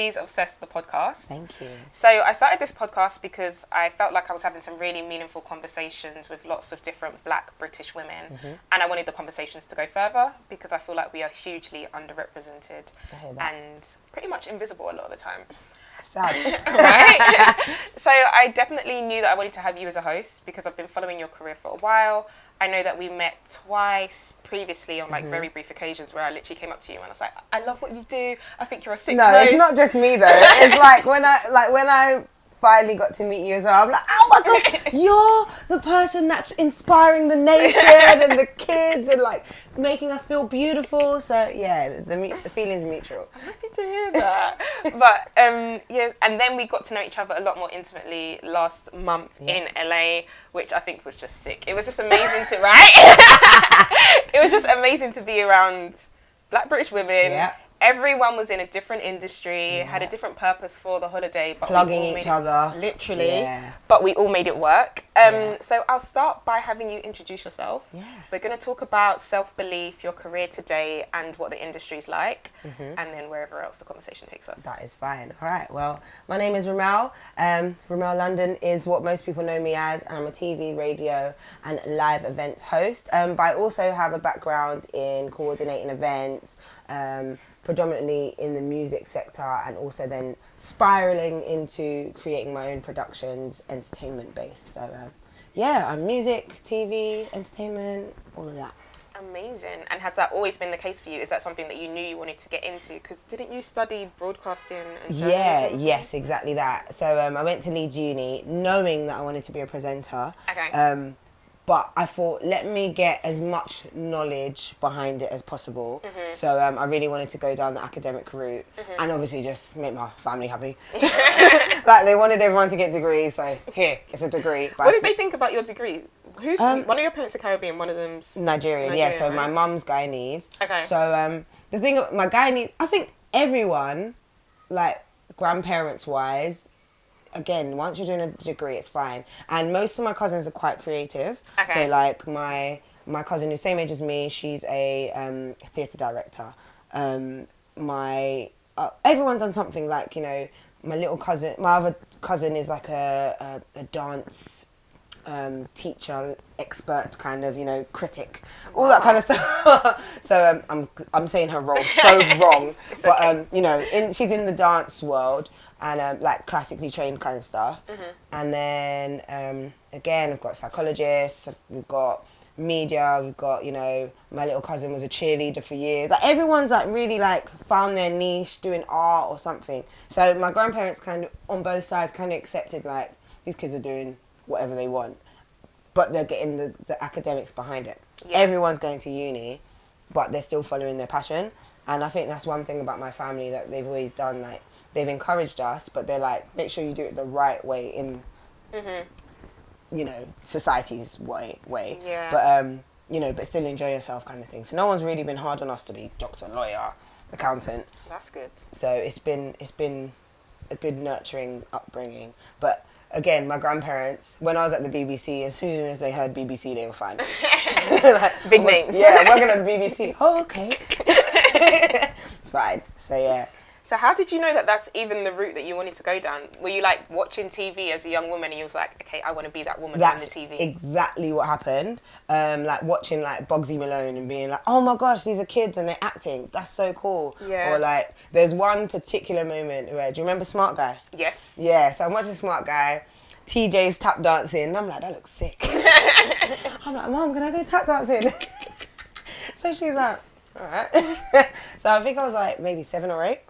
She's Obsessed, the podcast. Thank you. So I started this podcast because I felt like I was having some really meaningful conversations with lots of different Black British women, and I wanted the conversations to go further because I feel like we are hugely underrepresented and pretty much invisible a lot of the time. Sad. Right? So I definitely knew that I wanted to have you as a host because I've been following your career for a while. I know that we met twice previously on like very brief occasions where I literally came up to you and I was like, I love what you do. I think you're a sick host. It's not just me though. It's like when I finally got to meet you as well, I'm like, oh my gosh, you're the person that's inspiring the nation and the kids and like making us feel beautiful. So yeah, the feeling's mutual. I'm happy to hear that. But yeah, and then we got to know each other a lot more intimately last month in LA, which I think was just sick. It was just amazing to It was just amazing to be around Black British women. Yeah. Everyone was in a different industry, had a different purpose for the holiday. But plugging each other. Literally. Yeah. But we all made it work. So I'll start by having you introduce yourself. Yeah. We're going to talk about self-belief, your career today, and what the industry's like. And then wherever else the conversation takes us. That is fine. All right. Well, my name is Remel. Remel London is what most people know me as, and I'm a TV, radio, and live events host. But I also have a background in coordinating events, predominantly in the music sector, and also then spiraling into creating my own productions, entertainment based. So yeah, I'm music, TV, entertainment, all of that. Amazing. And has that always been the case for you? Is that something that you knew you wanted to get into? Because didn't you study broadcasting and journalism? Yes, exactly that. So I went to Leeds Uni knowing that I wanted to be a presenter. Okay. But I thought, let me get as much knowledge behind it as possible. So I really wanted to go down the academic route and obviously just make my family happy. Like they wanted everyone to get degrees, so here, it's a degree. But what did they think about your degree? Who's one of your parents are Caribbean, one of them's Nigerian, yeah. So right? my mum's Guyanese. Okay. So the thing, my Guyanese, I think everyone, like grandparents wise, again, once you're doing a degree, it's fine. And most of my cousins are quite creative. Okay. So like my cousin who's same age as me, she's a theatre director. Everyone's done something, like, you know, my other cousin is like a dance teacher, expert, kind of, you know, critic, all that kind of stuff. So I'm saying her role so wrong, but okay. You know, she's in the dance world and like classically trained kind of stuff. And then again, we've got psychologists, we've got media, we've got, you know, my little cousin was a cheerleader for years. Like everyone's like really like found their niche doing art or something. So my grandparents kind of on both sides kind of accepted like these kids are doing whatever they want, but they're getting the academics behind it. Yeah. Everyone's going to uni, but they're still following their passion. And I think that's one thing about my family that they've always done. Like they've encouraged us, but they're like, make sure you do it the right way in, you know, society's way. Yeah. But you know, but still enjoy yourself, kind of thing. So no one's really been hard on us to be doctor, lawyer, accountant. That's good. So it's been a good nurturing upbringing, but. Again, my grandparents, when I was at the BBC, as soon as they heard BBC, they were fine. Like, big names. Yeah, working at the BBC. Oh, okay. It's fine. So, yeah. So how did you know that that's even the route that you wanted to go down? Were you like watching TV as a young woman and you was like, okay, I want to be that woman from the TV? That's exactly what happened. Like watching like Bugsy Malone and being like, oh my gosh, these are kids and they're acting. That's so cool. Yeah. Or like, there's one particular moment where, do you remember Smart Guy? Yes. Yeah, so I'm watching Smart Guy. TJ's tap dancing and I'm like, that looks sick. I'm like, Mom, can I go tap dancing? So she's like, all right. So I think I was like maybe 7 or 8.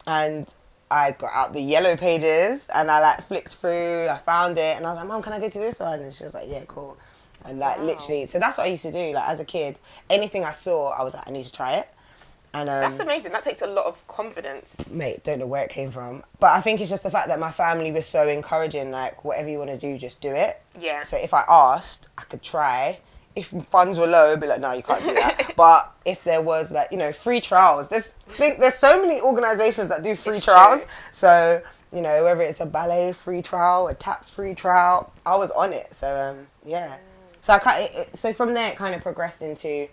And I got out the yellow pages and I like flicked through, I found it and I was like, Mom, can I go to this one? And she was like, yeah, cool. And like literally, so that's what I used to do. Like as a kid, anything I saw, I was like, I need to try it. And that's amazing. That takes a lot of confidence. Mate, don't know where it came from. But I think it's just the fact that my family was so encouraging, like whatever you want to do, just do it. Yeah. So if I asked, I could try. If funds were low, I'd be like, no, you can't do that. But if there was like, you know, free trials, there's so many organisations that do free trials. True. So, you know, whether it's a ballet free trial, a tap free trial, I was on it. So, yeah. So from there, it kind of progressed into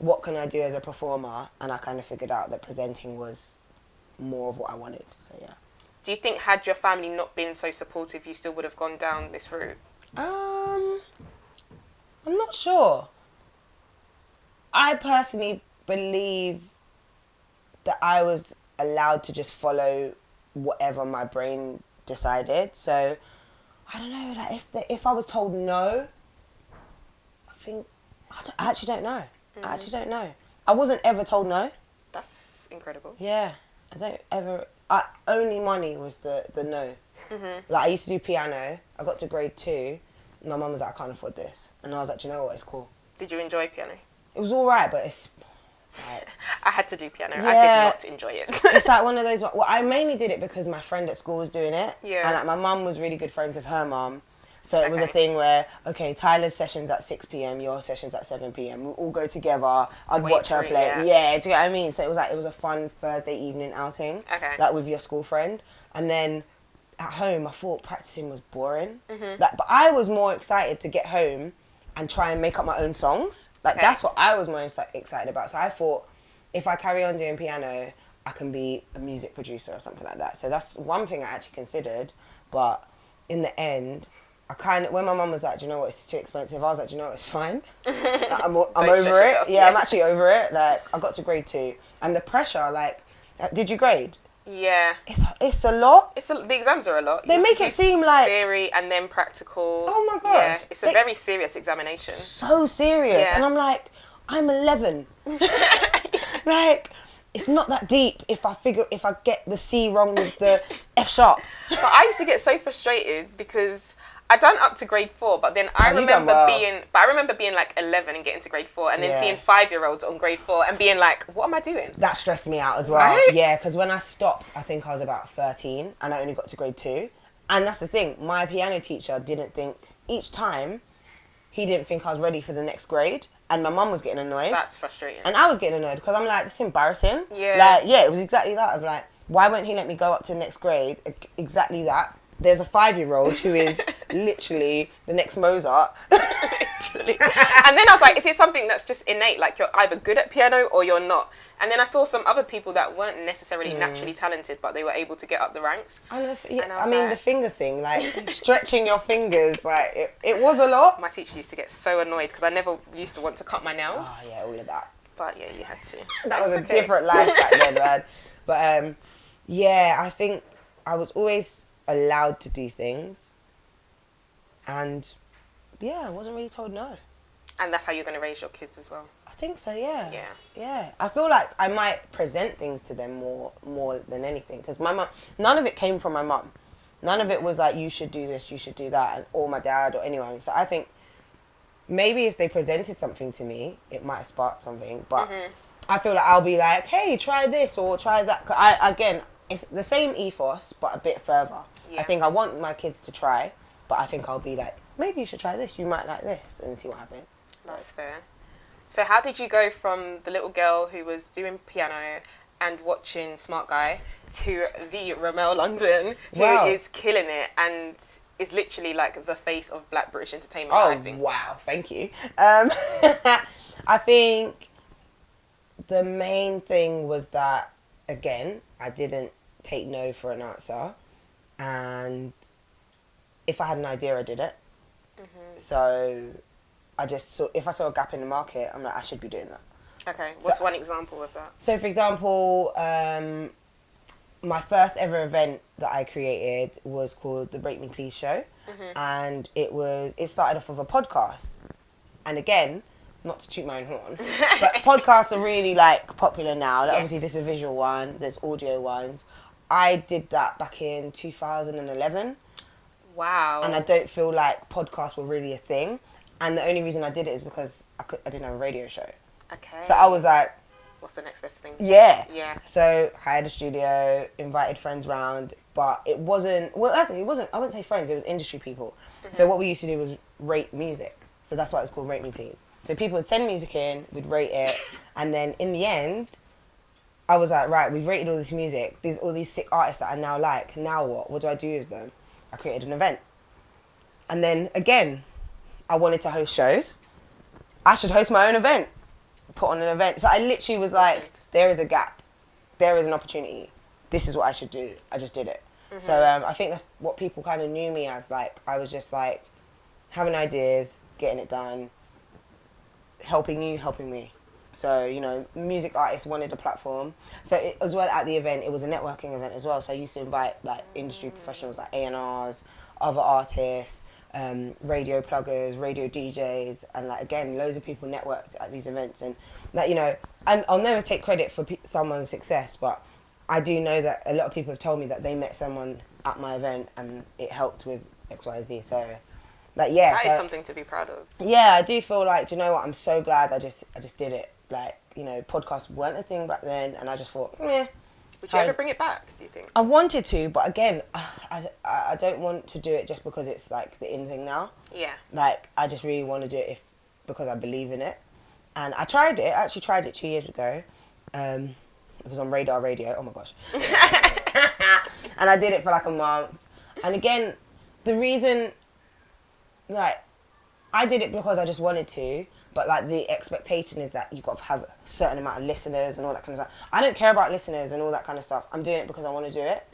what can I do as a performer, and I kind of figured out that presenting was more of what I wanted. So yeah. Do you think had your family not been so supportive, you still would have gone down this route? I'm not sure. I personally believe that I was allowed to just follow whatever my brain decided. So I don't know. Like if I was told no, I actually don't know. I actually don't know. I wasn't ever told no. That's incredible. Yeah, I don't ever. Only money was the no. Like I used to do piano. I got to grade 2. My mum was like, I can't afford this, and I was like, do you know what? It's cool. Did you enjoy piano? It was all right, but it's like, I had to do piano. Yeah. I did not enjoy it. It's like one of those. Well, I mainly did it because my friend at school was doing it. Yeah. And like my mum was really good friends with her mum. So it was a Okay. thing where, okay, Tyler's session's at 6 p.m, your session's at 7 p.m. We'll all go together. I'd Wait watch her for it, play. yeah. Yeah, do you know what I mean? So it was a fun Thursday evening outing. Okay. Like with your school friend. And then at home, I thought practicing was boring. Like, but I was more excited to get home and try and make up my own songs. Like Okay. that's what I was most excited about. So I thought, if I carry on doing piano, I can be a music producer or something like that. So that's one thing I actually considered. But in the end, when my mum was like, do you know what, it's too expensive, I was like, do you know what, it's fine. Like, I'm over stress it. yourself, Yeah, I'm yeah. actually over it. Like, I got to grade 2. And the pressure, like, did you grade? Yeah. It's a lot. The exams are a lot. They You make have it to do seem like theory and then practical. Oh my gosh. Yeah, it's a very serious examination. so serious. Yeah. And I'm like, I'm 11. Like, it's not that deep if I get the C wrong with the F sharp. But I used to get so frustrated because I done up to grade 4, but then I Oh, you done remember well. being like 11 and getting to grade 4, and then Yeah. seeing 5-year-olds on grade 4 and being like, what am I doing? That stressed me out as well. Right? Yeah, because when I stopped, I think I was about 13 and I only got to grade 2. And that's the thing, my piano teacher didn't think, each time, he didn't think I was ready for the next grade. And my mum was getting annoyed. That's frustrating. And I was getting annoyed because I'm like, this is embarrassing. Yeah. Like, yeah, it was exactly that. Of like, why won't he let me go up to the next grade? Exactly that. There's a 5-year-old who is literally the next Mozart. Literally. And then I was like, is it something that's just innate? Like you're either good at piano or you're not. And then I saw some other people that weren't necessarily naturally talented, but they were able to get up the ranks. Honestly, And I I was mean, like- the finger thing, like stretching your fingers, like it was a lot. My teacher used to get so annoyed because I never used to want to cut my nails. Oh yeah, all of that. But yeah, you had to. That was It's a okay. different life back then, man. But yeah, I think I was always allowed to do things, and yeah, I wasn't really told no. And that's how you're going to raise your kids as well. I think so, yeah. Yeah. Yeah. I feel like I might present things to them more than anything, because my mum, none of it came from my mum. None of it was like, you should do this, you should do that, or my dad or anyone. So I think maybe if they presented something to me, it might spark something. But I feel like I'll be like, hey, try this or try that. Again, it's the same ethos, but a bit further. Yeah. I think I want my kids to try, but I think I'll be like, maybe you should try this, you might like this, and see what happens. That's fair. So how did you go from the little girl who was doing piano and watching Smart Guy to the Remel London, who Wow. is killing it and is literally like the face of Black British entertainment, Oh, I think. wow, thank you. I think the main thing was that, again, I didn't take no for an answer. And if I had an idea, I did it. So I just saw, if I saw a gap in the market, I'm like, I should be doing that. Okay, what's So- one example of that? So, for example, my first ever event that I created was called the Rate Me Please Show, and it started off with a podcast. And again, not to toot my own horn, but podcasts are really like popular now. Like, obviously, this is a visual one. There's audio ones. I did that back in 2011, Wow. and I don't feel like podcasts were really a thing. And the only reason I did it is because I didn't have a radio show. Okay. So I was like, What's the next best thing? yeah. Yeah. So hired a studio, invited friends round, but it wasn't, well, actually, it wasn't, I wouldn't say friends, it was industry people. So what we used to do was rate music. So that's why it was called Rate Me Please. So people would send music in, we'd rate it, and then in the end, I was like, right, we've rated all this music, there's all these sick artists that I now like, now what? What do I do with them? I created an event. And then again, I wanted to host shows. I should host my own event. Put on an event. So I literally was like, Perfect. there is a gap. There is an opportunity. this is what I should do. I just did it. So I think that's what people kind of knew me as. Like, I was just like having ideas, getting it done, helping you, helping me. So, you know, music artists wanted a platform. So as well at the event, it was a networking event as well. So I used to invite like industry professionals like A&Rs, other artists, radio pluggers, radio DJs, and like again, loads of people networked at these events. And like, you know, and I'll never take credit for someone's success, but I do know that a lot of people have told me that they met someone at my event and it helped with X, Y, Z. So like, yeah. That is something to be proud of. Yeah, I do feel like, do you know what, I'm so glad I just did it. Like, you know, podcasts weren't a thing back then, and I just thought, meh. Would you ever bring it back, do you think? I wanted to, but again, I don't want to do it just because it's like the in thing now. Yeah. Like, I just really want to do it because I believe in it. And I tried it. I actually tried it 2 years ago. It was on Radar Radio. Oh my gosh. And I did it for like a month. And again, the reason, like, I did it because I just wanted to, but like the expectation is that you've got to have a certain amount of listeners and all that kind of stuff. I don't care about listeners and all that kind of stuff. I'm doing it because I want to do it.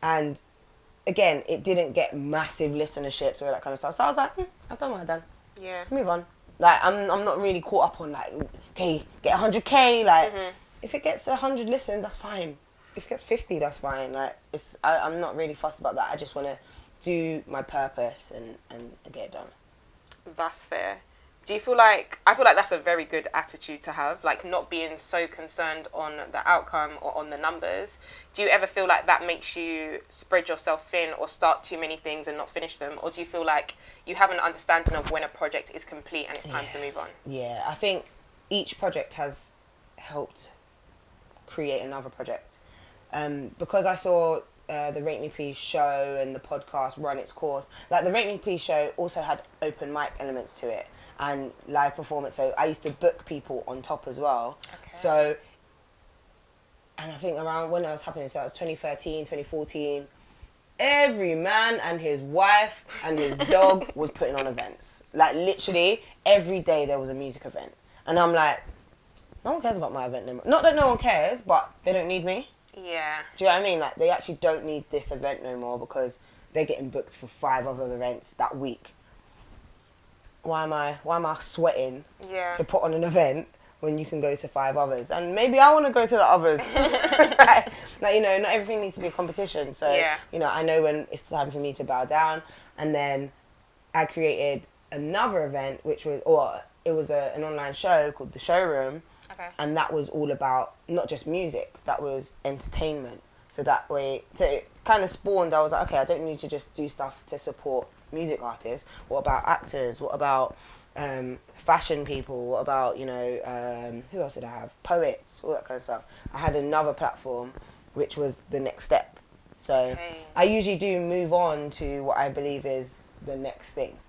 And again, it didn't get massive listenerships or all that kind of stuff. So I was like, I've done what I've done. Yeah. Move on. Like, I'm not really caught up on like, okay, get 100K. Like, if it gets 100 listens, that's fine. If it gets 50, that's fine. Like, I'm not really fussed about that. I just want to do my purpose and get it done. That's fair. Do you feel like, I feel like that's a very good attitude to have, like not being so concerned on the outcome or on the numbers. Do you ever feel like that makes you spread yourself thin or start too many things and not finish them? Or do you feel like you have an understanding of when a project is complete and it's time to move on? Yeah, I think each project has helped create another project. Because I saw the Rate Me Please show and the podcast run its course, like the Rate Me Please show also had open mic elements to it and live performance, so I used to book people on top as well. Okay. So, and I think around when that was happening, so it was 2013, 2014, every man and his wife and his dog was putting on events. Like literally every day there was a music event. And I'm like, no one cares about my event anymore. Not that no one cares, but they don't need me. Yeah. Do you know what I mean? Like, they actually don't need this event no more because they're getting booked for 5 other events that week. Why am I sweating to put on an event when you can go to 5 others? And maybe I want to go to the others. like, you know, not everything needs to be a competition. So, you know, I know when it's time for me to bow down. And then I created another event, which was, it was an online show called The Showroom. Okay. And that was all about not just music, that was entertainment. So that way, so it kind of spawned, I was like, okay, I don't need to just do stuff to support music artists. What about actors? What about fashion people? What about, you know, who else did I have? Poets, all that kind of stuff. I had another platform, which was the next step. So I usually do move on to what I believe is the next thing.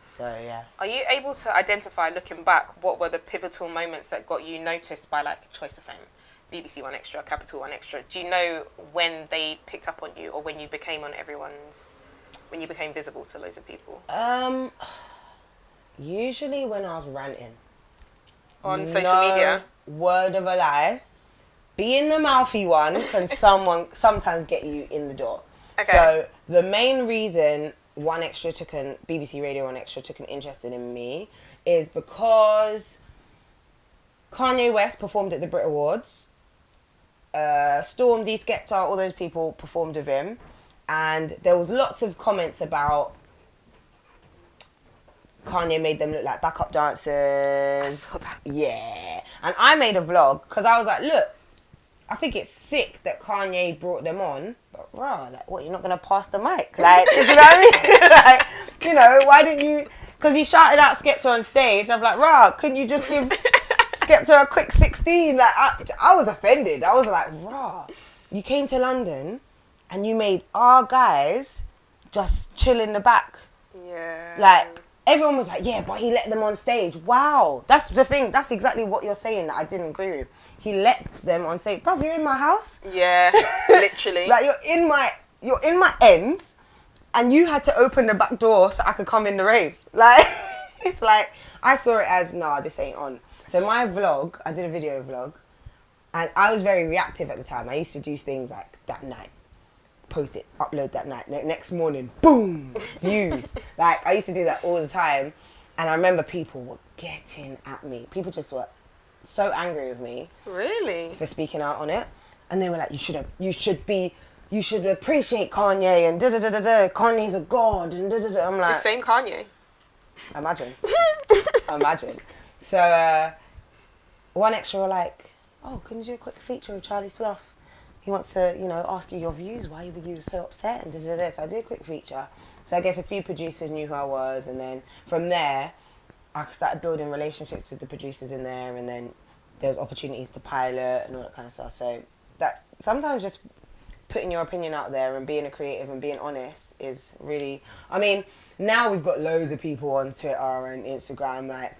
So, yeah. Are you able to identify, looking back, what were the pivotal moments that got you noticed by, like, Choice FM, BBC One Extra, Capital One Extra? Do you know when they picked up on you or when you became when you became visible to loads of people? Usually when I was ranting. On social media? Word of a lie. Being the mouthy one can sometimes get you in the door. Okay. So, the main reason BBC Radio 1 Extra took an interest in me is because Kanye West performed at the Brit Awards. Stormzy, Skepta, all those people performed with him. And there was lots of comments about Kanye made them look like backup dancers. I saw that. Yeah. And I made a vlog because I was like, look, I think it's sick that Kanye brought them on, but like, what, you're not going to pass the mic? Like, do you know what I mean? Like, you know, why didn't you, because he shouted out Skepta on stage, I'm like, couldn't you just give Skepta a quick 16? Like, I was offended. I was like, you came to London and you made our guys just chill in the back. Yeah. Like, everyone was like, yeah, but he let them on stage. Wow. That's the thing. That's exactly what you're saying that I didn't agree with. He let them on stage. Bruv, you're in my house. Yeah, literally. Like, you're in my ends, and you had to open the back door so I could come in the rave. Like, it's like, I saw it as, nah, this ain't on. So my vlog, I did a video vlog. And I was very reactive at the time. I used to do things like that night, post it, upload that night. Next morning, boom, views. Like, I used to do that all the time. And I remember people were getting at me. People just were so angry with me. Really? For speaking out on it. And they were like, you should appreciate Kanye and da-da-da-da-da. Kanye's a god and da-da-da. I'm like... The same Kanye? Imagine. Imagine. So, One Extra were like, oh, can you do a quick feature with Charlie Sloth? He wants to, ask you your views, why were you so upset and da-da-da. So I did a quick feature. So I guess a few producers knew who I was, and then from there, I started building relationships with the producers in there, and then there was opportunities to pilot and all that kind of stuff. So that sometimes just putting your opinion out there and being a creative and being honest is really... I mean, now we've got loads of people on Twitter and Instagram like,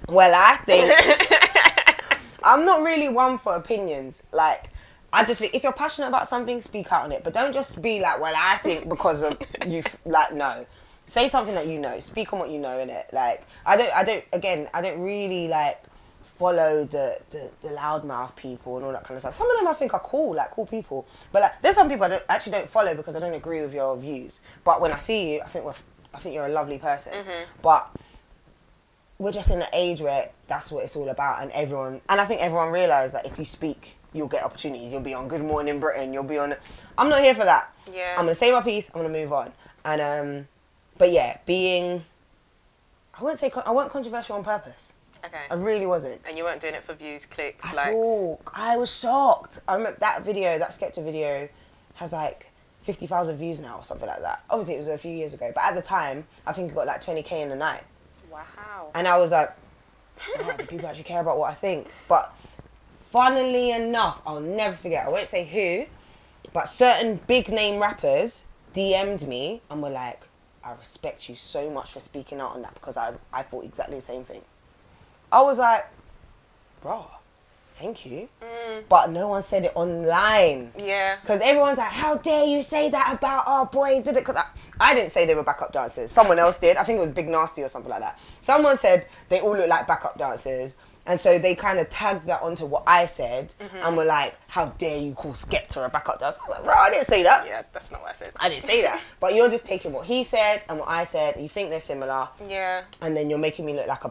well, I think... I'm not really one for opinions. Like, I just think if you're passionate about something, speak out on it. But don't just be like, well, I think because of you. Like, no. Say something that you know. Speak on what you know, innit? Like, I don't really, like, follow the loudmouth people and all that kind of stuff. Some of them I think are cool, like, cool people. But, like, there's some people I actually don't follow because I don't agree with your views. But when I see you, I think you're a lovely person. Mm-hmm. But we're just in an age where that's what it's all about, and I think everyone realised that if you speak, you'll get opportunities. You'll be on Good Morning Britain. You'll be on... I'm not here for that. Yeah. I'm going to say my piece. I'm going to move on. And, but yeah, I weren't controversial on purpose. Okay. I really wasn't. And you weren't doing it for views, clicks, At likes? all. I was shocked. I remember that Skepta video has like 50,000 views now or something like that. Obviously, it was a few years ago. But at the time, I think it got like 20k in the night. Wow. And I was like, oh, do people actually care about what I think? But funnily enough, I'll never forget, I won't say who, but certain big name rappers DM'd me and were like, I respect you so much for speaking out on that because I thought exactly the same thing. I was like, bro, thank you. But no one said it online. Yeah. Because everyone's like, how dare you say that about our boys? Did it? Because I didn't say they were backup dancers. Someone else did. I think it was Big Nasty or something like that. Someone said they all look like backup dancers. And so they kind of tagged that onto what I said and were like, how dare you call Skepta a backup dancer? I was like, bro, I didn't say that. Yeah, that's not what I said. I didn't say that. But you're just taking what he said and what I said. You think they're similar. Yeah. And then you're making me look like a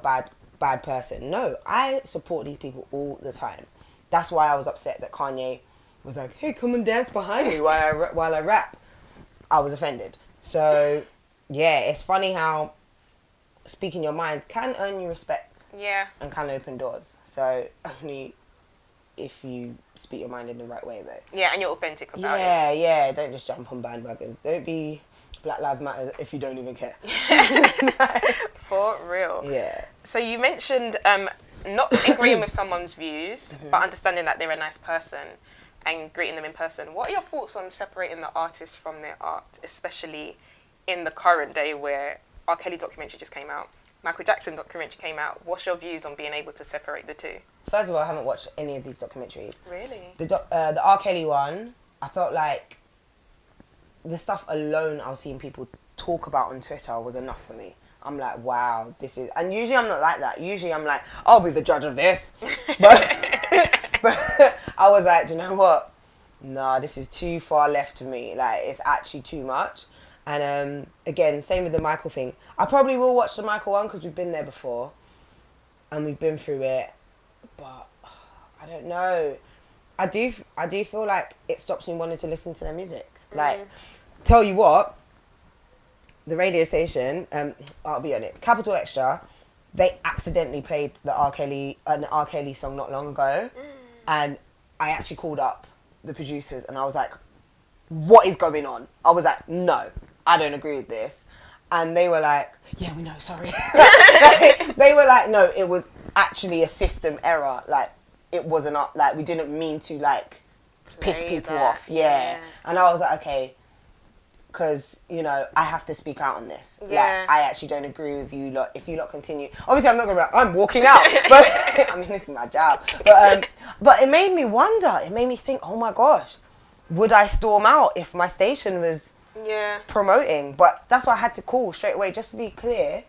bad person. No, I support these people all the time. That's why I was upset that Kanye was like, hey, come and dance behind me while I rap. I was offended. So, yeah, it's funny how speaking your mind can earn you respect. Yeah. And can open doors. So, only if you speak your mind in the right way, though. Yeah, and you're authentic about it. Yeah. Don't just jump on bandwagons. Don't be Black Lives Matter if you don't even care. For real. Yeah. So you mentioned not agreeing with someone's views, but understanding that they're a nice person and greeting them in person. What are your thoughts on separating the artist from their art, especially in the current day where R. Kelly documentary just came out, Michael Jackson documentary came out? What's your views on being able to separate the two? First of all, I haven't watched any of these documentaries. Really? The R. Kelly one, I felt like the stuff alone I was seeing people talk about on Twitter was enough for me. I'm like, wow, this is... And usually I'm not like that. Usually I'm like, I'll be the judge of this. But I was like, do you know what? Nah, this is too far left to me. Like, it's actually too much. And again, same with the Michael thing. I probably will watch the Michael one because we've been there before. And we've been through it. But I don't know. I do feel like it stops me wanting to listen to their music. Like, tell you what, the radio station, I'll be on it, Capital Extra, they accidentally played an R. Kelly song not long ago. And I actually called up the producers and I was like, what is going on? I was like, no, I don't agree with this. And they were like, yeah, we know, sorry. They were like, no, it was actually a system error. Like, it wasn't, like, we didn't mean to, like, piss people off. Yeah. And I was like, okay, because, you know, I have to speak out on this. Yeah. Like, I actually don't agree with you lot. If you lot continue, obviously I'm not going to be like, I'm walking out. But, I mean, this is my job. But it made me wonder. It made me think, oh my gosh, would I storm out if my station was promoting? But that's why I had to call straight away, just to be clear.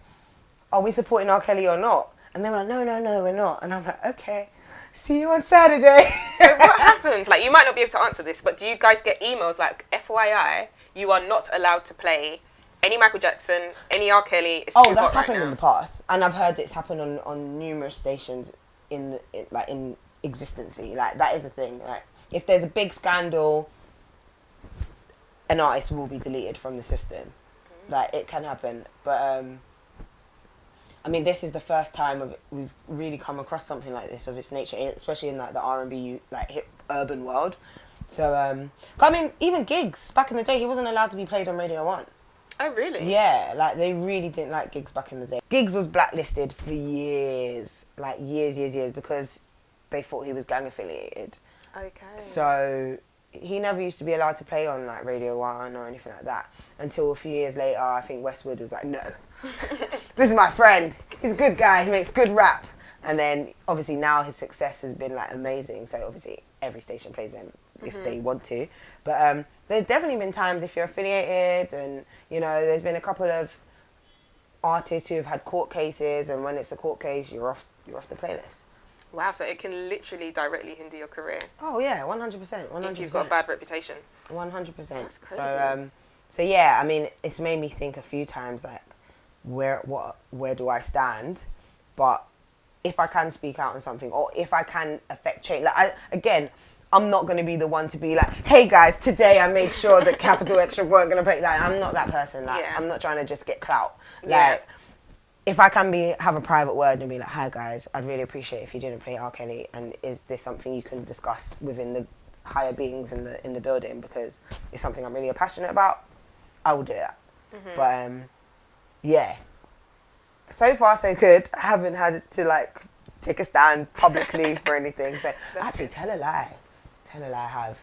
Are we supporting R. Kelly or not? And they were like, no, we're not. And I'm like, okay. See you on Saturday. So what happens? Like, you might not be able to answer this, but do you guys get emails like, FYI, you are not allowed to play any Michael Jackson, any R. Kelly? It's too That's hot happened right in the past, and I've heard it's happened on numerous stations in existence. Like, that is a thing. Like, if there's a big scandal, an artist will be deleted from the system. Like, it can happen, but I mean, this is the first time we've really come across something like this of its nature, especially in like the R&B, like hip urban world. So, I mean, even gigs back in the day, he wasn't allowed to be played on Radio 1. Oh, really? Yeah, like they really didn't like gigs back in the day. Gigs was blacklisted for years, like years, because they thought he was gang affiliated. Okay. So he never used to be allowed to play on like Radio 1 or anything like that until a few years later. I think Westwood was like, no, this is my friend. He's a good guy. He makes good rap. And then obviously now his success has been like amazing. So obviously every station plays him if they want to. But there's definitely been times if you're affiliated, and you know, there's been a couple of artists who have had court cases, and when it's a court case, you're off the playlist. Wow, so it can literally directly hinder your career. Oh yeah, 100%. 100%. If you've got a bad reputation. 100%. That's crazy. So yeah, I mean, it's made me think a few times like, where do I stand? But if I can speak out on something, or if I can affect change, like I'm not going to be the one to be like, hey guys, today I made sure that Capital Extra weren't going to break that. I'm not that person. Like, I'm not trying to just get clout. Like, if I can have a private word and be like, hi guys, I'd really appreciate if you didn't play R. Kelly, and is this something you can discuss within the higher beings in the building, because it's something I'm really passionate about, I will do that. But yeah, so far so good. I haven't had to like take a stand publicly for anything. So actually, tell a lie, I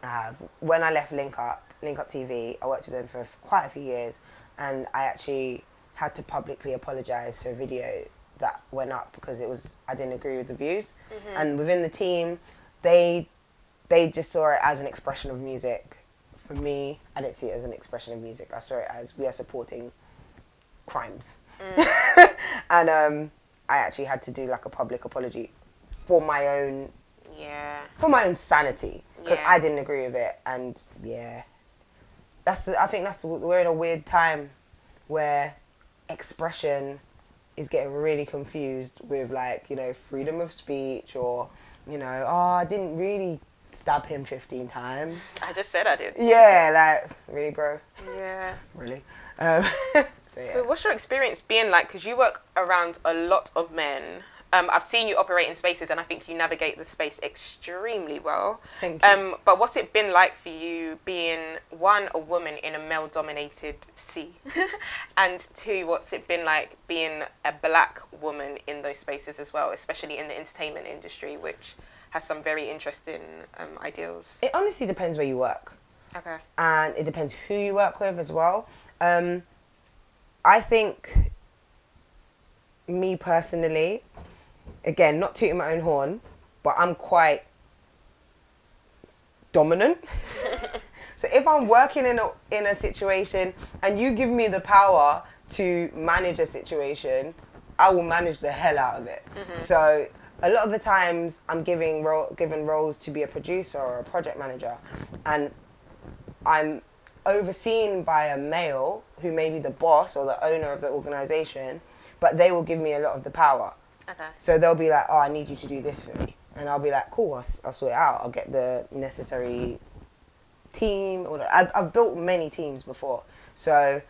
have. When I left Link Up TV, I worked with them for quite a few years, and I actually had to publicly apologise for a video that went up because I didn't agree with the views. And within the team, they just saw it as an expression of music. For me, I didn't see it as an expression of music. I saw it as we are supporting crimes. And I actually had to do like a public apology for my own sanity, because I didn't agree with it. And I think we're in a weird time where expression is getting really confused with, like, you know, freedom of speech, or, you know, I didn't really stab him 15 times. I just said I did. Yeah, like, really, bro? Yeah. Really? So what's your experience being like? Because you work around a lot of men. I've seen you operate in spaces, and I think you navigate the space extremely well. Thank you. But what's it been like for you being, one, a woman in a male-dominated sea, and two, what's it been like being a black woman in those spaces as well, especially in the entertainment industry, which has some very interesting ideals? It honestly depends where you work. Okay. And it depends who you work with as well. I think, me personally, again, not tooting my own horn, but I'm quite dominant. So if I'm working in a situation and you give me the power to manage a situation, I will manage the hell out of it. So a lot of the times I'm given roles to be a producer or a project manager, and I'm overseen by a male who may be the boss or the owner of the organisation, but they will give me a lot of the power. Okay. So they'll be like, oh, I need you to do this for me. And I'll be like, cool, I'll sort it out. I'll get the necessary team. I've built many teams before. So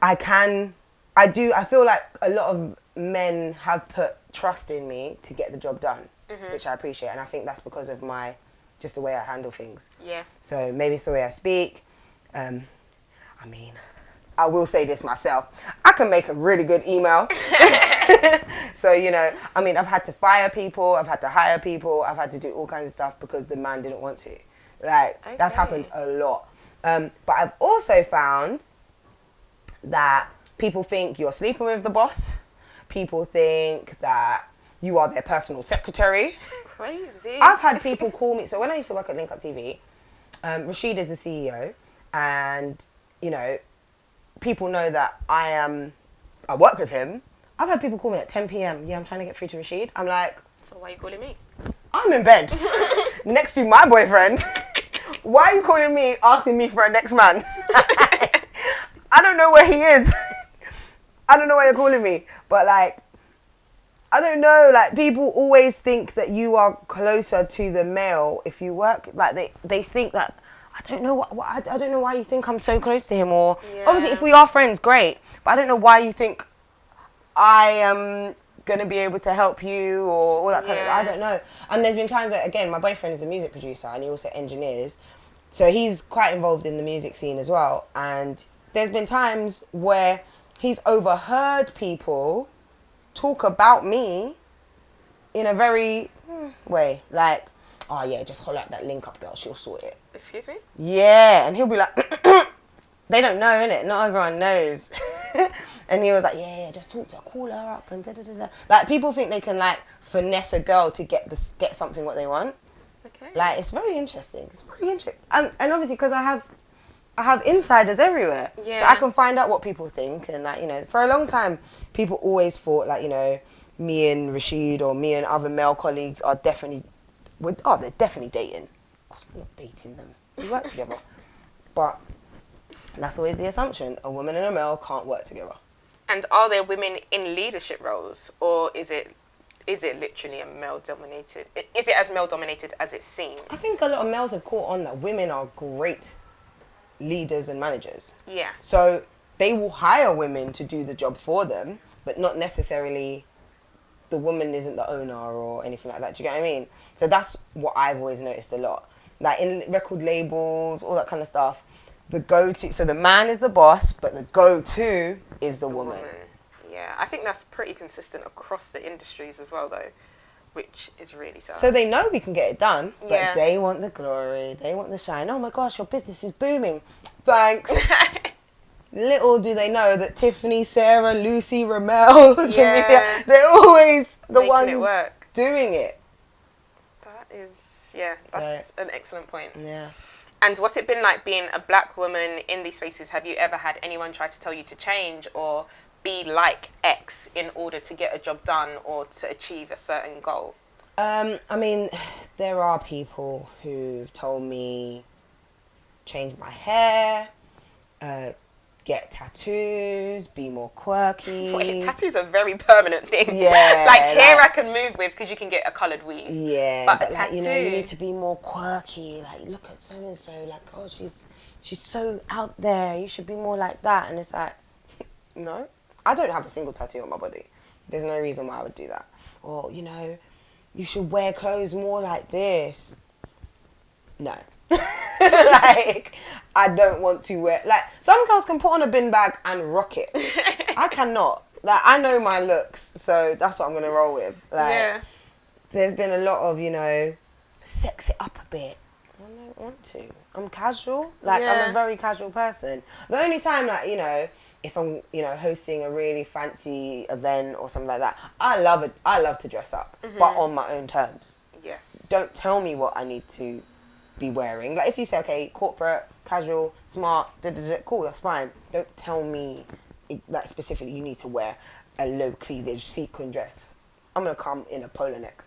I feel like a lot of men have put trust in me to get the job done, which I appreciate. And I think that's because of just the way I handle things. Yeah. So maybe it's the way I speak. I mean, I will say this myself. I can make a really good email. So, you know, I mean, I've had to fire people. I've had to hire people. I've had to do all kinds of stuff because the man didn't want to. Like, that's happened a lot. But I've also found that people think you're sleeping with the boss. People think that you are their personal secretary. Crazy. I've had people call me. So when I used to work at Link Up TV, Rashid is the CEO, and, you know, people know that I work with him. I've had people call me at 10 p.m. Yeah, I'm trying to get through to Rashid. I'm like... So why are you calling me? I'm in bed next to my boyfriend. Why are you calling me, asking me for a next man? I don't know where he is. I don't know why you're calling me. But like, I don't know, like people always think that you are closer to the male if you work, like they think that, I don't know I don't know why you think I'm so close to him, or obviously if we are friends, great, but I don't know why you think I am gonna be able to help you or all that kind of, I don't know. And there's been times that, again, my boyfriend is a music producer and he also engineers, so he's quite involved in the music scene as well, and there's been times where he's overheard people talk about me in a very way, like, oh yeah, just holler at that link up girl, she'll sort it. Excuse me? Yeah, and he'll be like, they don't know, innit? Not everyone knows. And he was like, yeah, just talk to her, call her up, and da da da da. Like, people think they can like finesse a girl to get something what they want. Okay. Like, it's very interesting. It's very interesting, and obviously because I have insiders everywhere, so I can find out what people think. And like, you know, for a long time, people always thought like, you know, me and Rashid or me and other male colleagues are definitely, they're definitely dating. Of course, I'm not dating them. We work together, but that's always the assumption: a woman and a male can't work together. And are there women in leadership roles, or is it literally a male-dominated? Is it as male-dominated as it seems? I think a lot of males have caught on that women are great leaders and managers. Yeah. So they will hire women to do the job for them, but not necessarily the woman isn't the owner or anything like that. Do you get what I mean? So that's what I've always noticed a lot. Like in record labels, all that kind of stuff, the go-to, so the man is the boss, but the go-to is the woman. Yeah, I think that's pretty consistent across the industries as well, though, which is really sad. So they know we can get it done, but they want the glory, they want the shine. Oh my gosh, your business is booming. Thanks. Little do they know that Tiffany, Sarah, Lucy, Remel, Jamelia, they're always the making ones doing it. That is, that's an excellent point. Yeah. And what's it been like being a black woman in these spaces? Have you ever had anyone try to tell you to change or be like X in order to get a job done or to achieve a certain goal? I mean, there are people who've told me change my hair, get tattoos, be more quirky. Wait, tattoos are a very permanent thing. Yeah. Like hair I can move with because you can get a coloured weave. Yeah. But a like, tattoo, you know, you need to be more quirky. Like, look at so and so. Like, oh, she's so out there. You should be more like that. And it's like, no, I don't have a single tattoo on my body. There's no reason why I would do that. Or, you know, you should wear clothes more like this. No. Like, I don't want to wear, like, some girls can put on a bin bag and rock it. I cannot. Like, I know my looks, so that's what I'm going to roll with. Like, there's been a lot of, you know, sex it up a bit. I don't want to. I'm casual. Like, I'm a very casual person. The only time, like, you know, if I'm, you know, hosting a really fancy event or something like that, I love to dress up, but on my own terms. Yes. Don't tell me what I need to be wearing. Like, if you say, okay, corporate, casual, smart, cool, that's fine. Don't tell me that specifically you need to wear a low cleavage sequin dress. I'm gonna come in a polo neck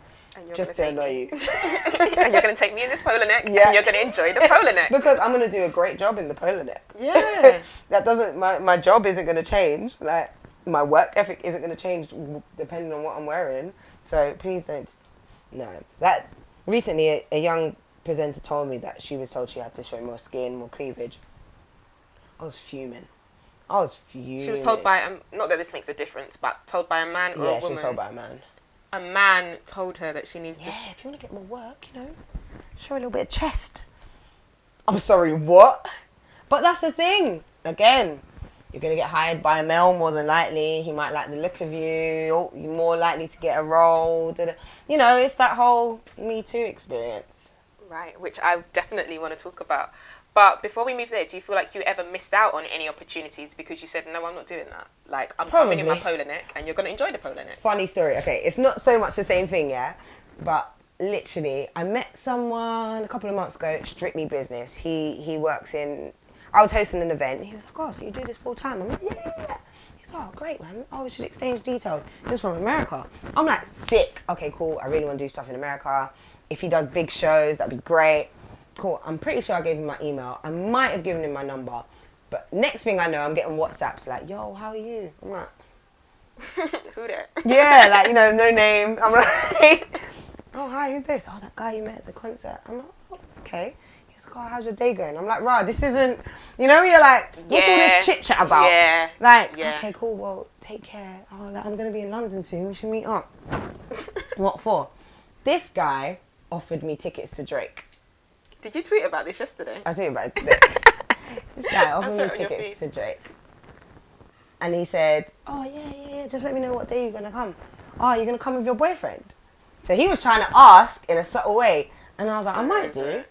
just to annoy you. And you're gonna take me in this polo neck, and you're gonna enjoy the polo neck because I'm gonna do a great job in the polo neck. Yeah. That doesn't, my job isn't gonna change. Like, my work ethic isn't gonna change depending on what I'm wearing. So please don't. No. That recently a young presenter told me that she was told she had to show more skin, more cleavage. I was fuming. She was told by, not that this makes a difference, but told by a man or a woman? Yeah, she was told by a man. A man told her that she needs to... Yeah, if you want to get more work, you know, show a little bit of chest. I'm sorry, what? But that's the thing. Again, you're going to get hired by a male more than likely. He might like the look of you. You're more likely to get a role. You know, it's that whole Me Too experience. Right, which I definitely want to talk about. But before we move there, do you feel like you ever missed out on any opportunities because you said, no, I'm not doing that? Like, I'm coming in my polo neck and you're going to enjoy the polo neck. Funny story. Okay, it's not so much the same thing, yeah? But literally, I met someone a couple of months ago, strictly business. He works in... I was hosting an event. He was like, oh, so you do this full time? I'm like, yeah. He's like, oh, great, man. Oh, we should exchange details. He was from America. I'm like, sick. Okay, cool. I really want to do stuff in America. If he does big shows, that'd be great. Cool. I'm pretty sure I gave him my email. I might have given him my number. But next thing I know, I'm getting WhatsApps like, yo, how are you? I'm like, who that? yeah, like, you know, no name. I'm like, oh, hi, who's this? Oh, that guy you met at the concert. I'm like, oh, okay. He's like, oh, how's your day going? I'm like, rah, this isn't, you know, you're like, what's all this chit chat about? Yeah. Like, yeah. okay, cool, well, take care. Oh, like, I'm going to be in London soon. We should meet up. What for? This guy offered me tickets to Drake. Did you tweet about this yesterday? I tweeted about it today. This guy offered me tickets to Drake. And he said, oh, yeah, just let me know what day you're going to come. Oh, you're going to come with your boyfriend? So he was trying to ask in a subtle way. And I was like, I might do.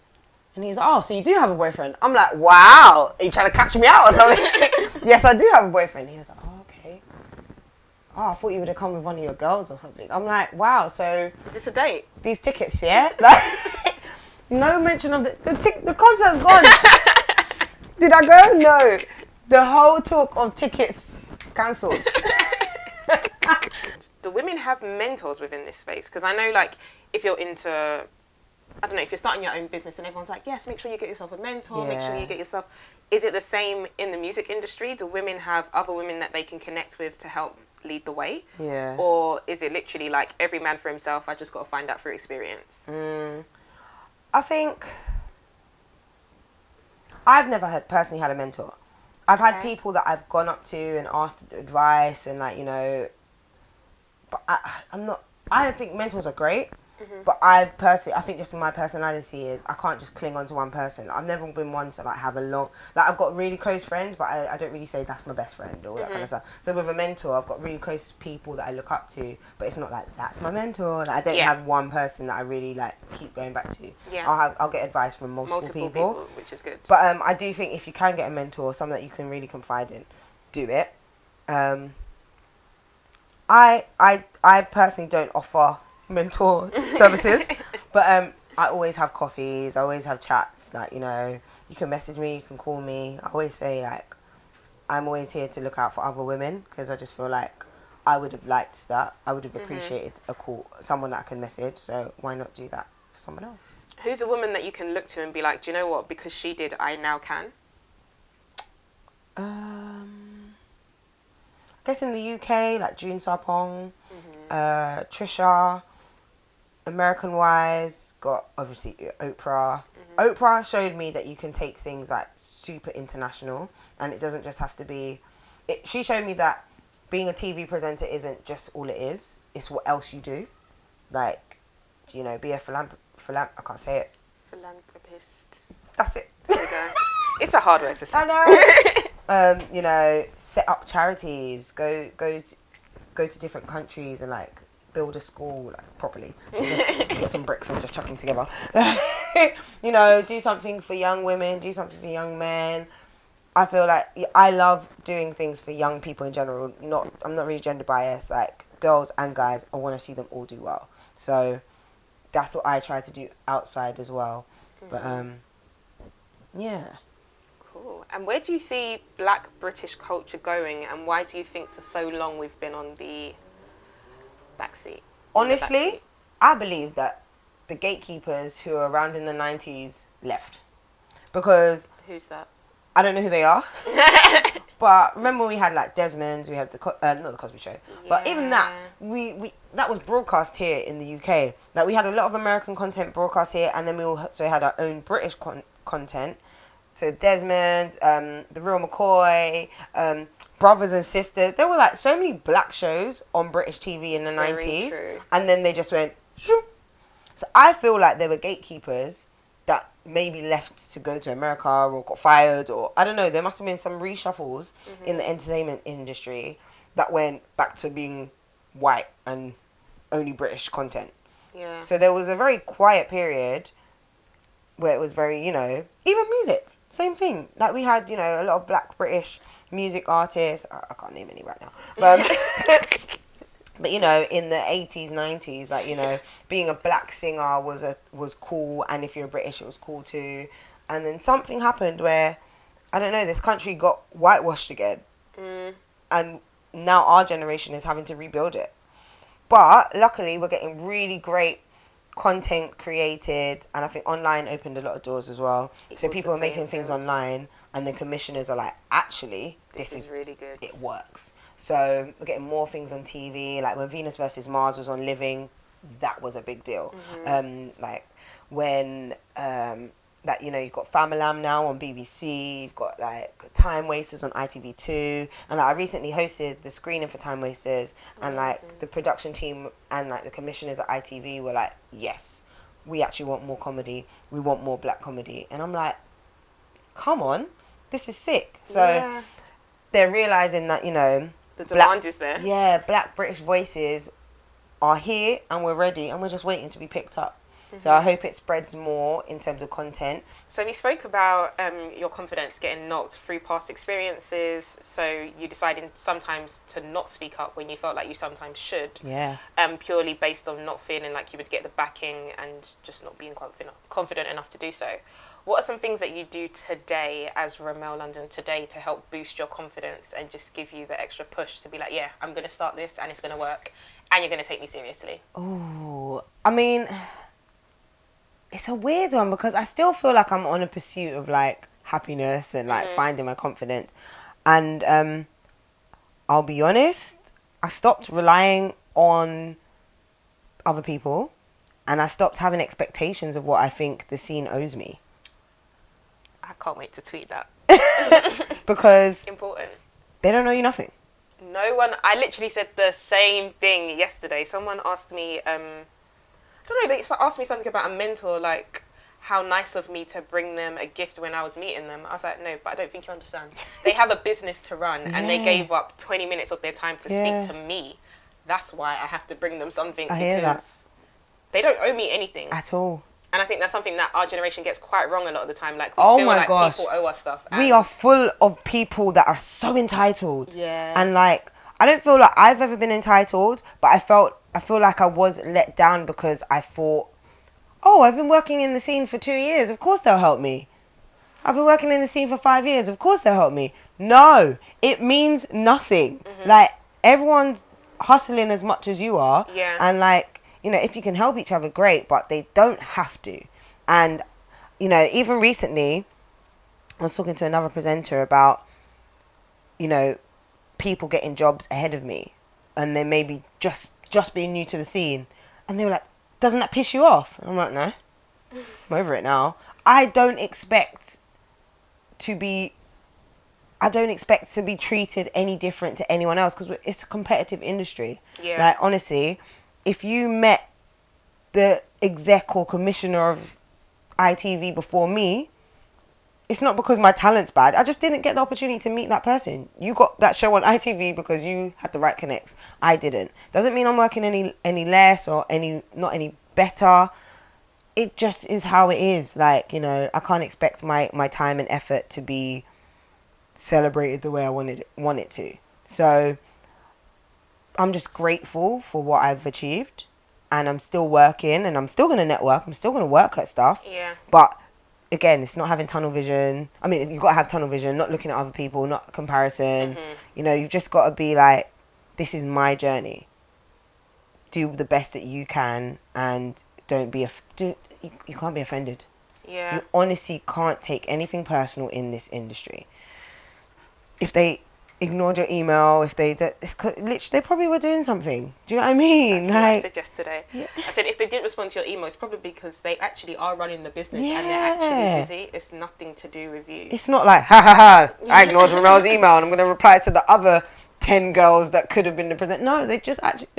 And he's like, oh, so you do have a boyfriend? I'm like, wow. Are you trying to catch me out or something? Yes, I do have a boyfriend. He was like, oh, okay. Oh, I thought you would have come with one of your girls or something. I'm like, wow, so... Is this a date? These tickets, yeah? Like, no mention of the concert's gone. Did I go? No. The whole talk of tickets cancelled. Do women have mentors within this space? Because I know, like, if you're into, I don't know, if you're starting your own business and everyone's like, yes, make sure you get yourself a mentor, make sure you get yourself... Is it the same in the music industry? Do women have other women that they can connect with to help lead the way? Yeah. Or is it literally like every man for himself, I just got to find out through experience? I think I've never personally had a mentor. I've had people that I've gone up to and asked advice and, like, you know, but I don't think mentors are great. But I think just my personality is I can't just cling on to one person. I've never been one to, like, have a long... Like, I've got really close friends, but I don't really say that's my best friend or that kind of stuff. So with a mentor, I've got really close people that I look up to, but it's not like, that's my mentor. Like, I don't have one person that I really, like, keep going back to. Yeah. I'll get advice from multiple people. Which is good. But I do think if you can get a mentor, someone that you can really confide in, do it. I personally don't offer mentor services, but I always have coffees, I always have chats, like, you know, you can message me, you can call me. I always say, like, I'm always here to look out for other women, because I just feel like I would have liked that. I would have appreciated a call, someone that I can message, so why not do that for someone else? Who's a woman that you can look to and be like, do you know what, because she did, I now can? I guess in the UK, like June Sarpong, Trisha, American wise, got obviously Oprah. Oprah showed me that you can take things like super international, and it doesn't just have to be... She showed me that being a TV presenter isn't just all it is, it's what else you do. Like, you know, be a I can't say it. Philanthropist. That's it. There we go. It's a hard word to say. I know. You know, set up charities, go to different countries and, like, build a school, like, properly. Just get some bricks and just chuck them together. You know, do something for young women, do something for young men. I feel like I love doing things for young people in general. I'm not really gender biased. Like, girls and guys, I want to see them all do well. So that's what I try to do outside as well. But yeah. Cool. And where do you see Black British culture going, and why do you think for so long we've been on the backseat? Honestly, I believe that the gatekeepers who were around in the 90s left. Because... Who's that? I don't know who they are. But remember we had, like, Desmond's, we had not the Cosby Show. Yeah. But even that, we that was broadcast here in the UK. Like, we had a lot of American content broadcast here, and then we also had our own British content. So Desmond's, The Real McCoy, Brothers and Sisters. There were, like, so many black shows on British TV in the 90s. True. And then they just went, shoo. So I feel like there were gatekeepers that maybe left to go to America or got fired, or I don't know, there must have been some reshuffles in the entertainment industry that went back to being white and only British content. Yeah. So there was a very quiet period where it was very, you know, even music, same thing. Like, we had, you know, a lot of black British music artists. I can't name any right now. But you know, in the 80s, 90s, like, you know, being a black singer was cool, and if you're British, it was cool too. And then something happened where I don't know, this country got whitewashed again. And now our generation is having to rebuild it. But luckily, we're getting really great content created, and I think online opened a lot of doors as well. So people are making things online, and the commissioners are like, actually, this is really good. It works. So we're getting more things on TV. Like when Venus versus Mars was on Living, that was a big deal. Like when that, you know, you've got Famalam now on BBC, you've got like Time Wasters on ITV2, and like, I recently hosted the screening for Time Wasters, and like the production team and like the commissioners at ITV were like, yes, we actually want more comedy, we want more black comedy. And I'm like, come on, this is sick. So they're realising that, you know, the demand is there. Yeah, black British voices are here and we're ready and we're just waiting to be picked up. So I hope it spreads more in terms of content. So we spoke about your confidence getting knocked through past experiences. So you decided sometimes to not speak up when you felt like you sometimes should. Yeah. Purely based on not feeling like you would get the backing and just not being confident enough to do so. What are some things that you do today as Remel London today to help boost your confidence and just give you the extra push to be like, yeah, I'm going to start this and it's going to work and you're going to take me seriously? Oh, I mean, it's a weird one because I still feel like I'm on a pursuit of like happiness and like finding my confidence. And I'll be honest, I stopped relying on other people and I stopped having expectations of what I think the scene owes me. I can't wait to tweet that. Because important. They don't know you nothing. No one. I literally said the same thing yesterday. Someone asked me, I don't know, they asked me something about a mentor, like how nice of me to bring them a gift when I was meeting them. I was like, no, but I don't think you understand. They have a business to run and they gave up 20 minutes of their time to speak to me. That's why I have to bring them something, because they don't owe me anything. At all. And I think that's something that our generation gets quite wrong a lot of the time. Like, we feel like people owe us stuff. We are full of people that are so entitled. Yeah. And like, I don't feel like I've ever been entitled, but I feel like I was let down because I thought, oh, I've been working in the scene for 2 years. Of course they'll help me. I've been working in the scene for 5 years. Of course they'll help me. No, it means nothing. Like, everyone's hustling as much as you are. Yeah. And like, you know, if you can help each other, great, but they don't have to. And, you know, even recently, I was talking to another presenter about, you know, people getting jobs ahead of me and they maybe just being new to the scene. And they were like, doesn't that piss you off? And I'm like, no, I'm over it now. I don't expect to be treated any different to anyone else because it's a competitive industry. Yeah. Like, honestly, if you met the exec or commissioner of ITV before me, it's not because my talent's bad. I just didn't get the opportunity to meet that person. You got that show on ITV because you had the right connects. I didn't. Doesn't mean I'm working any less or not any better. It just is how it is. Like, you know, I can't expect my time and effort to be celebrated the way I want it to. So I'm just grateful for what I've achieved, and I'm still working, and I'm still going to network. I'm still going to work at stuff. Yeah. But again, it's not having tunnel vision. I mean, you've got to have tunnel vision, not looking at other people, not comparison. You know, you've just got to be like, this is my journey. Do the best that you can, and don't be you can't be offended. Yeah. You honestly can't take anything personal in this industry. If they ignored your email, literally, they probably were doing something. Do you know what I mean? Exactly like, what I said yesterday. Yeah. I said if they didn't respond to your email, it's probably because they actually are running the business and they're actually busy. It's nothing to do with you. It's not like, ha ha ha, I ignored Remel's email and I'm going to reply to the other 10 girls that could have been the present. No, they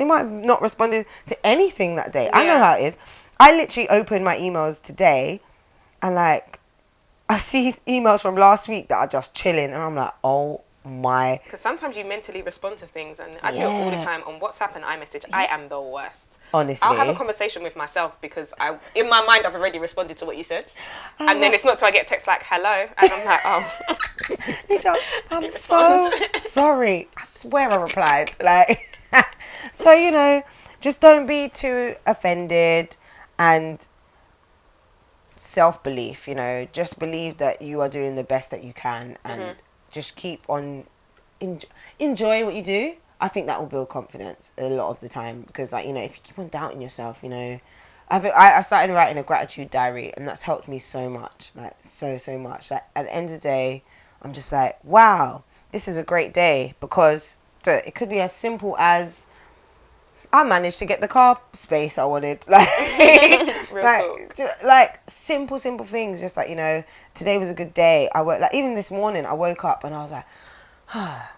might have not responded to anything that day. Yeah. I know how it is. I literally opened my emails today and like, I see emails from last week that are just chilling and I'm like, oh my. Because sometimes you mentally respond to things, and I do it all the time on WhatsApp and iMessage. I am the worst. Honestly. I'll have a conversation with myself because in my mind I've already responded to what you said. And then it's not till I get a text like, hello, and I'm like, oh. I'm so sorry. I swear I replied. Like, so, you know, just don't be too offended, and self-belief, just believe that you are doing the best that you can, and just keep on enjoy what you do. I think that will build confidence a lot of the time, because if you keep on doubting yourself, I started writing a gratitude diary, and that's helped me so much, like so much. Like at the end of the day, I'm just like, wow, this is a great day, because it could be as simple as I managed to get the car space I wanted. Like simple things. Just like, today was a good day. Even this morning, I woke up and I was like, I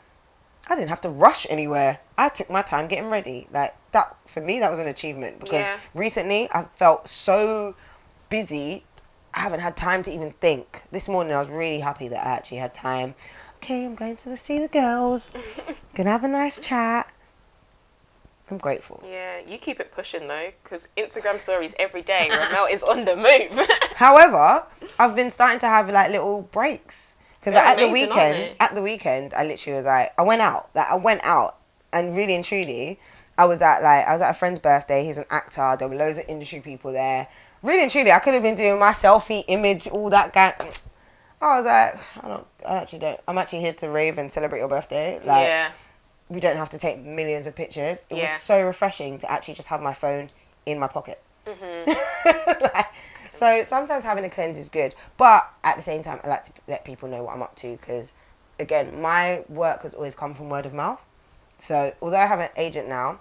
didn't have to rush anywhere. I took my time getting ready. Like that, for me, that was an achievement, because recently I felt so busy. I haven't had time to even think. This morning I was really happy that I actually had time. Okay, I'm going to see the girls. Gonna have a nice chat. I'm grateful. Yeah, you keep it pushing though, because Instagram stories every day. Remel is on the move. However, I've been starting to have like little breaks, because at the weekend, I literally was like, I went out, and really and truly, I was at a friend's birthday. He's an actor. There were loads of industry people there. Really and truly, I could have been doing my selfie image, all that gang. I was like, I actually don't. I'm actually here to rave and celebrate your birthday. We don't have to take millions of pictures. It was so refreshing to actually just have my phone in my pocket. So sometimes having a cleanse is good. But at the same time, I like to let people know what I'm up to, because, again, my work has always come from word of mouth. So although I have an agent now,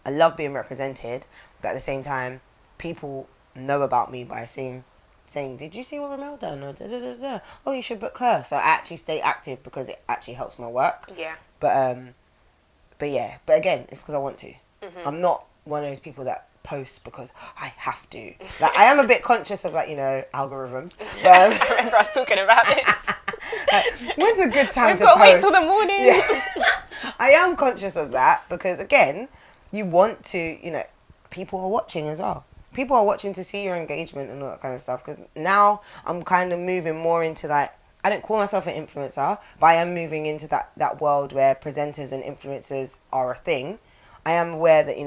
I love being represented. But at the same time, people know about me by saying, did you see what Remel done? Or da-da-da-da. Oh, you should book her. So I actually stay active, because it actually helps my work. Yeah. But again, it's because I want to. I'm not one of those people that post because I have to. Like, I am a bit conscious of algorithms. But, I remember us talking about this. When's a good time to post? We've got to wait till the morning. Yeah. I am conscious of that, because again, you want to, people are watching as well. People are watching to see your engagement and all that kind of stuff, because now I'm kind of moving more into I don't call myself an influencer, but I am moving into that world where presenters and influencers are a thing. I am aware that,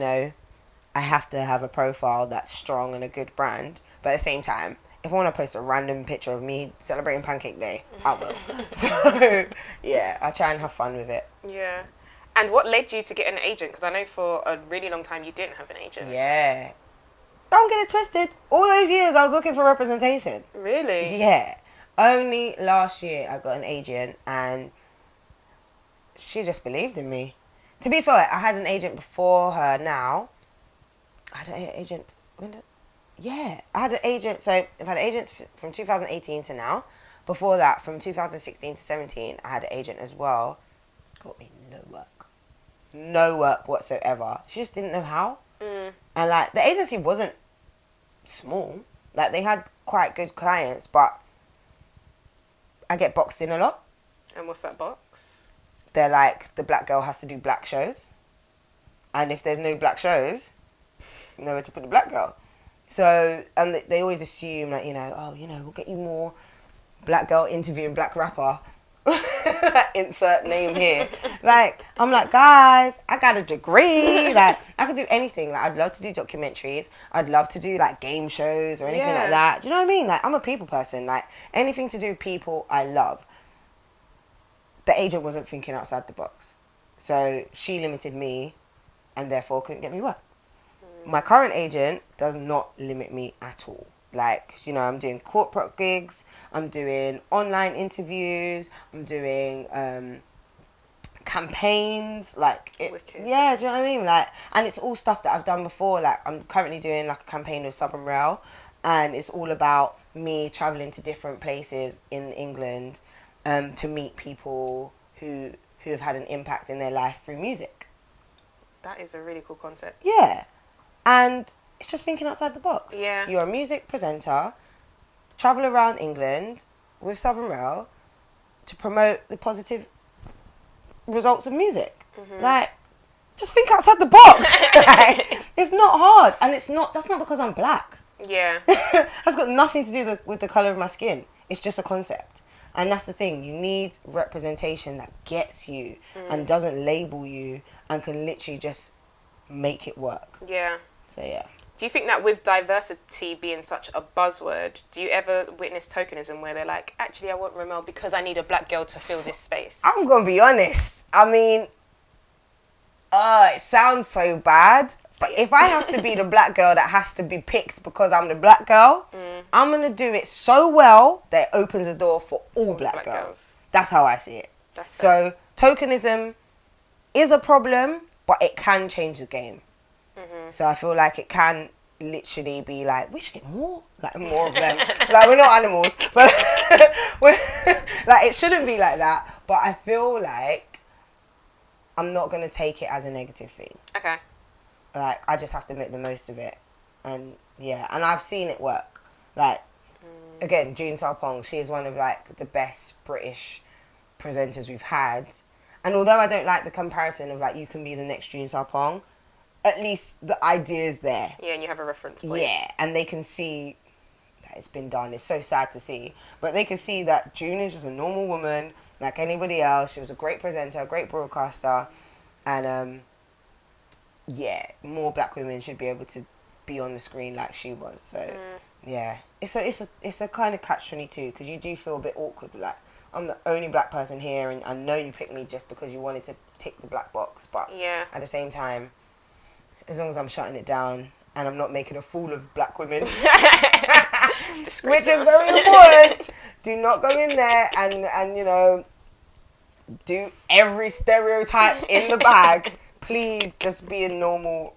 I have to have a profile that's strong and a good brand, but at the same time, if I want to post a random picture of me celebrating Pancake Day, I will. So, yeah, I try and have fun with it. Yeah. And what led you to get an agent? Because I know for a really long time you didn't have an agent. Yeah. Don't get it twisted. All those years I was looking for representation. Really? Yeah. Only last year I got an agent, and she just believed in me. To be fair, I had an agent before her now. I had an agent... I had an agent... So I've had agents from 2018 to now. Before that, from 2016 to 17, I had an agent as well. Got me no work. No work whatsoever. She just didn't know how. And the agency wasn't small. They had quite good clients, but I get boxed in a lot. And what's that box? They're like, the black girl has to do black shows. And if there's no black shows, nowhere to put the black girl. So, and they always assume we'll get you more black girl interviewing black rapper. Insert name here. I'm like, guys, I got a degree. I could do anything. I'd love to do documentaries. I'd love to do game shows or anything like that. Do you know what I mean? I'm a people person. Anything to do with people, I love. The agent wasn't thinking outside the box, so she limited me, and therefore couldn't get me work. My current agent does not limit me at all. I'm doing corporate gigs, I'm doing online interviews, I'm doing campaigns, Wicked. Yeah, do you know what I mean? And it's all stuff that I've done before. I'm currently doing a campaign with Southern Rail, and it's all about me travelling to different places in England to meet people who have had an impact in their life through music. That is a really cool concept. Yeah. And it's just thinking outside the box. Yeah. You're a music presenter, travel around England with Southern Rail to promote the positive results of music. Just think outside the box. It's not hard. And that's not because I'm black. Yeah. That's got nothing to do with the colour of my skin. It's just a concept. And that's the thing. You need representation that gets you and doesn't label you and can literally just make it work. Yeah. So, yeah. Do you think that with diversity being such a buzzword, do you ever witness tokenism where they're like, actually, I want Remel because I need a black girl to fill this space? I'm going to be honest. I mean, it sounds so bad, but if I have to be the black girl that has to be picked because I'm the black girl, I'm going to do it so well that it opens the door for all black girls. That's how I see it. So tokenism is a problem, but it can change the game. So I feel like it can literally be like, we should get more of them. Like, we're not animals, but like, it shouldn't be like that. But I feel like I'm not going to take it as a negative thing. Okay. Like, I just have to make the most of it. And yeah, and I've seen it work. Like, again, June Sarpong, she is one of like the best British presenters we've had. And although I don't like the comparison of like, you can be the next June Sarpong, at least the idea is there. Yeah, and you have a reference point. Yeah, and they can see that it's been done. It's so sad to see. But they can see that June is just a normal woman, like anybody else. She was a great presenter, a great broadcaster. And, yeah, more black women should be able to be on the screen like she was. So, yeah. It's a kind of catch-22 because you do feel a bit awkward. Like, I'm the only black person here and I know you picked me just because you wanted to tick the black box. But at the same time, as long as I'm shutting it down and I'm not making a fool of black women, which is very important, do not go in there and you know, do every stereotype in the bag. Please just be a normal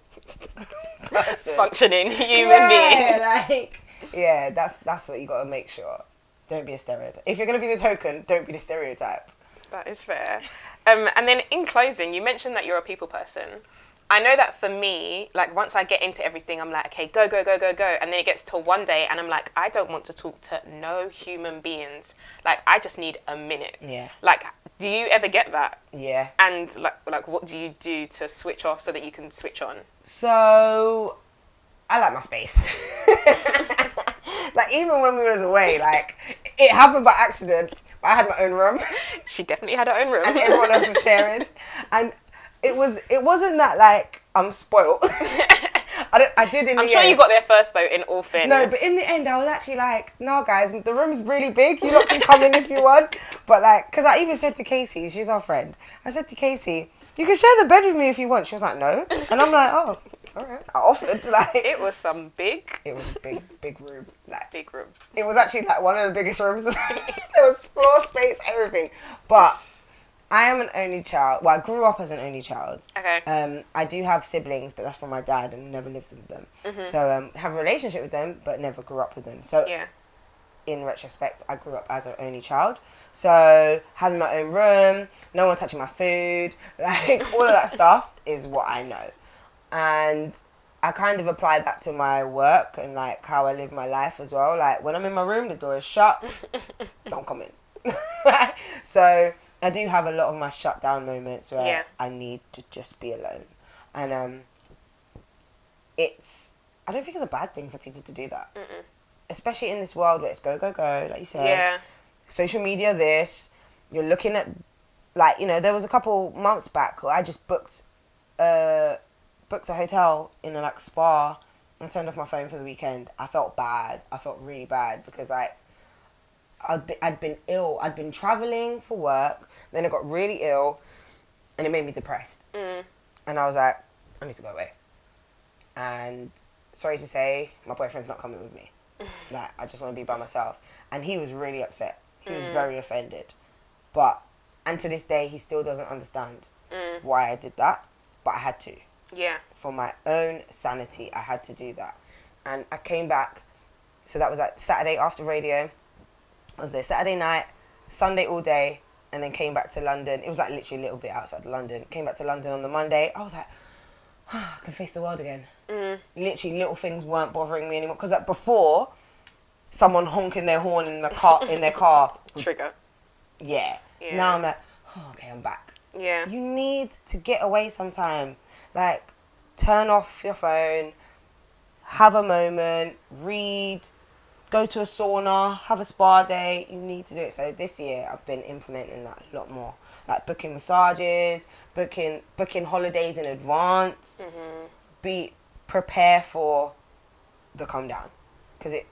person. Functioning human being. Like, yeah, that's what you got to make sure. Don't be a stereotype. If you're going to be the token, don't be the stereotype. That is fair. And then in closing, you mentioned that you're a people person. I know that for me, like, once I get into everything, I'm like, okay, go, go, go, go, go. And then it gets to one day and I'm like, I don't want to talk to no human beings. Like, I just need a minute. Yeah. Like, do you ever get that? Yeah. And, like what do you do to switch off so that you can switch on? So, I like my space. Like, even when we was away, like, it happened by accident. But I had my own room. She definitely had her own room. And everyone else was sharing. And it wasn't that, like, I'm spoiled. I did in the end. I'm sure you got there first, though, in all fairness. No, but in the end, I was actually like, no, guys, the room's really big. You lot can come in if you want. But, like, because I even said to Casey, she's our friend, I said to Casey, you can share the bed with me if you want. She was like, no. And I'm like, oh, all right. I offered, like. It was some big. It was a big room. Like, big room. It was actually, like, one of the biggest rooms. There was floor space, everything. But I am an only child. Well, I grew up as an only child. Okay. I do have siblings, but that's from my dad and never lived with them. So have a relationship with them, but never grew up with them. So in retrospect, I grew up as an only child. So having my own room, no one touching my food, like all of that stuff is what I know. And I kind of apply that to my work and like how I live my life as well. Like when I'm in my room, the door is shut, don't come in. So I do have a lot of my shut down moments where I need to just be alone. And I don't think it's a bad thing for people to do that. Especially in this world where it's go, go, go, like you said. Yeah. Social media, you're looking at, like, you know, there was a couple months back where I just booked a hotel in a, like, spa and turned off my phone for the weekend. I felt bad. I felt really bad because, like, I'd been ill. I'd been travelling for work. Then I got really ill and it made me depressed. And I was like, I need to go away. And sorry to say, my boyfriend's not coming with me. Like, I just want to be by myself. And he was really upset. He was very offended. And to this day, he still doesn't understand why I did that. But I had to. Yeah. For my own sanity, I had to do that. And I came back. So that was like Saturday after radio. I was there Saturday night, Sunday all day, and then came back to London. It was like literally a little bit outside London. Came back to London on the Monday. I was like, I can face the world again. Literally little things weren't bothering me anymore. Because like before, someone honking their horn in their car. Trigger. Yeah. Now I'm like, oh, okay, I'm back. Yeah. You need to get away sometime. Like, turn off your phone, have a moment, read, go to a sauna, have a spa day. You need to do it. So this year I've been implementing that a lot more. Like booking massages, booking holidays in advance. Prepare for the calm down, because it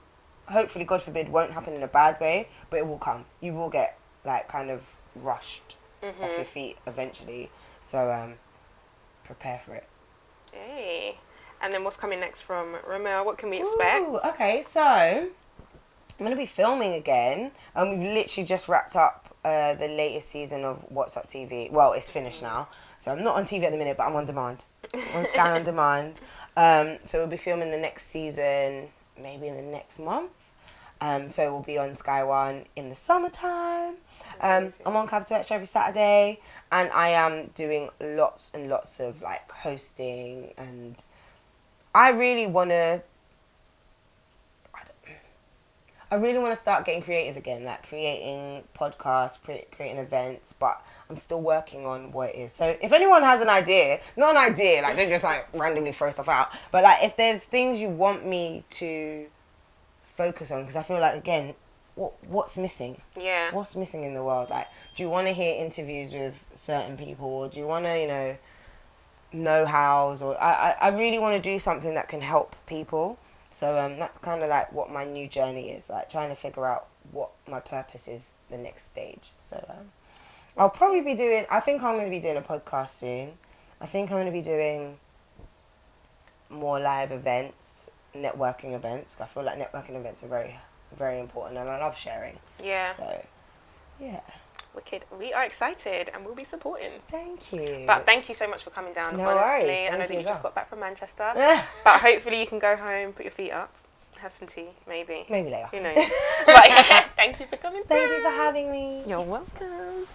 hopefully, God forbid, won't happen in a bad way, but it will come. You will get like kind of rushed off your feet eventually. So prepare for it. Hey. And then what's coming next from Remel? What can we expect? Ooh, okay, so I'm going to be filming again. We've literally just wrapped up the latest season of What's Up TV. Well, it's finished now. So I'm not on TV at the minute, but I'm on demand. I'm on Sky on demand. So we'll be filming the next season maybe in the next month. So we'll be on Sky One in the summertime. I'm on Capital Extra every Saturday. And I am doing lots and lots of like hosting, and I really want to start getting creative again, like creating podcasts, creating events, but I'm still working on what it is. So if anyone has an idea, not an idea, like don't just like randomly throw stuff out, but like if there's things you want me to focus on, because I feel like, again, what's missing? Yeah. What's missing in the world? Like, do you want to hear interviews with certain people, or do you want to, know-hows, or I really want to do something that can help people. So that's kind of like what my new journey is, like trying to figure out what my purpose is the next stage. So I'll probably be doing, I think I'm going to be doing a podcast soon. I think I'm going to be doing more live events, networking events. I feel like networking events are very, very important, and I love sharing. Yeah. So, yeah. Wicked. We are excited and we'll be supporting. Thank you. But thank you so much for coming down. No honestly. worries. I know Thank that you you as just well. got back from Manchester. But hopefully you can go home, put your feet up, have some tea, maybe. Maybe later. Who knows? But yeah, thank you for coming Thank through. you for having me. You're welcome.